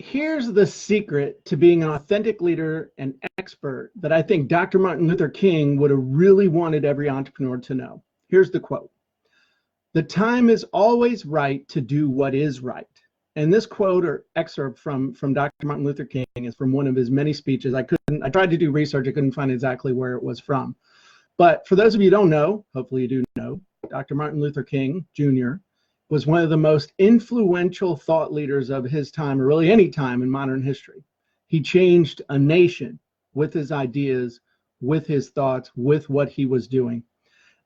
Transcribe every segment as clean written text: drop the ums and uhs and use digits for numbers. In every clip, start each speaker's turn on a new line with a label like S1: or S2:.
S1: Here's the secret to being an authentic leader and expert that I think Dr. Martin Luther King would have really wanted every entrepreneur to know. Here's the quote. The time is always right to do what is right. And this quote or excerpt from Dr. Martin Luther King is from one of his many speeches. I tried to do research. I couldn't find exactly where it was from. But for those of you who don't know, hopefully you do know, Dr. Martin Luther King Jr. was one of the most influential thought leaders of his time, or really any time in modern history. He changed a nation with his ideas, with his thoughts, with what he was doing.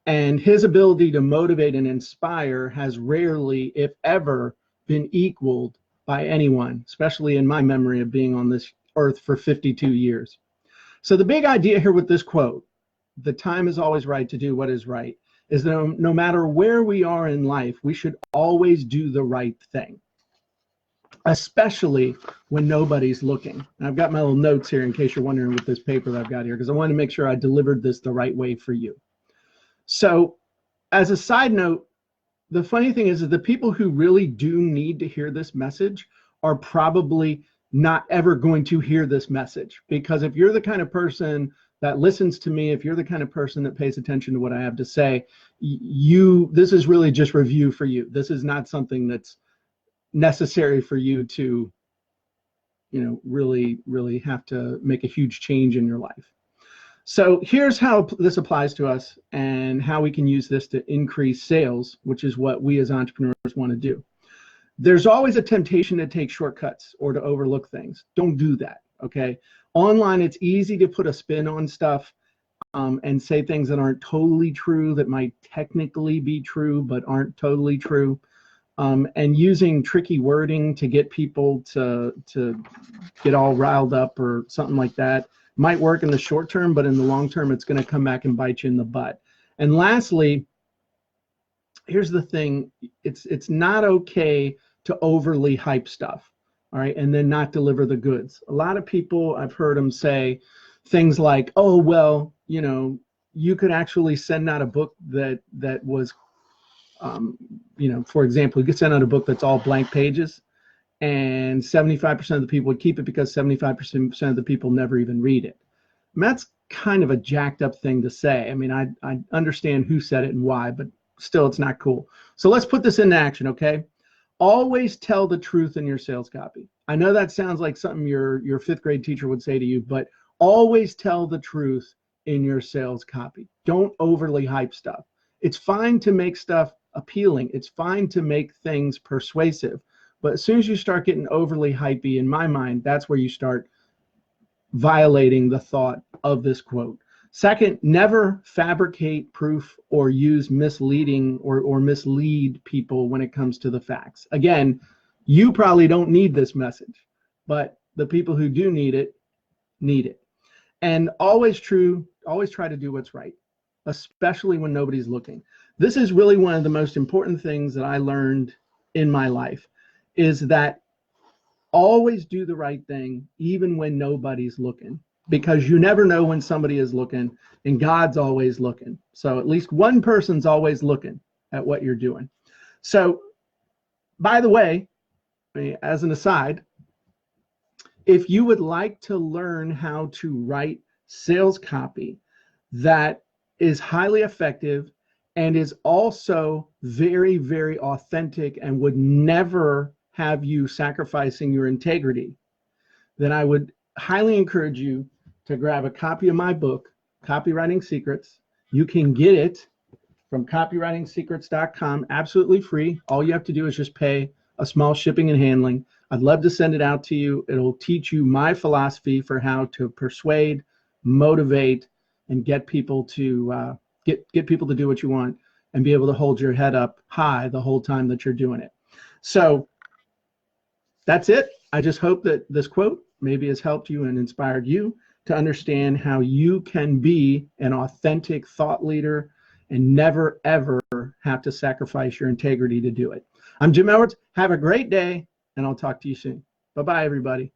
S1: And his ability to motivate and inspire has rarely, if ever, been equaled by anyone, especially in my memory of being on this earth for 52 years. So the big idea here with this quote, the time is always right to do what is right, is that no matter where we are in life, we should always do the right thing, especially when nobody's looking. And I've got my little notes here in case you're wondering with this paper that I've got here, because I want to make sure I delivered this the right way for you. So as a side note, the funny thing is that the people who really do need to hear this message are probably not ever going to hear this message, because if you're the kind of person that listens to me, if you're the kind of person that pays attention to what I have to say, this is really just review for you. This is not something that's necessary for you to, really have to make a huge change in your life. So here's how this applies to us and how we can use this to increase sales, which is what we as entrepreneurs want to do. There's always a temptation to take shortcuts or to overlook things. Don't do that, okay? Online, it's easy to put a spin on stuff and say things that aren't totally true, that might technically be true, but aren't totally true. And using tricky wording to get people to get all riled up or something like that might work in the short term, but in the long term, it's going to come back and bite you in the butt. And lastly, here's the thing. It's not okay to overly hype stuff, all right, and then not deliver the goods. A lot of people, I've heard them say things like, oh, well, you could actually send out a book that was, for example, you could send out a book that's all blank pages, and 75% of the people would keep it because 75% of the people never even read it. And that's kind of a jacked up thing to say. I mean, I understand who said it and why, but still it's not cool. So let's put this into action, okay? Always tell the truth in your sales copy. I know that sounds like something your fifth grade teacher would say to you, but always tell the truth in your sales copy. Don't overly hype stuff. It's fine to make stuff appealing. It's fine to make things persuasive. But as soon as you start getting overly hypey, in my mind, that's where you start violating the thought of this quote. Second, never fabricate proof or use misleading or mislead people when it comes to the facts. Again, you probably don't need this message, but the people who do need it, need it. And always try to do what's right, especially when nobody's looking. This is really one of the most important things that I learned in my life, is that always do the right thing even when nobody's looking, because you never know when somebody is looking, and God's always looking. So at least one person's always looking at what you're doing. So by the way, as an aside, if you would like to learn how to write sales copy that is highly effective and is also very, very authentic and would never have you sacrificing your integrity, then I would highly encourage you to grab a copy of my book, Copywriting Secrets. You can get it from copywritingsecrets.com, absolutely free. All you have to do is just pay a small shipping and handling. I'd love to send it out to you. It'll teach you my philosophy for how to persuade, motivate, and get people to get people to do what you want and be able to hold your head up high the whole time that you're doing it. So that's it. I just hope that this quote maybe has helped you and inspired you to understand how you can be an authentic thought leader and never, ever have to sacrifice your integrity to do it. I'm Jim Edwards. Have a great day, and I'll talk to you soon. Bye-bye, everybody.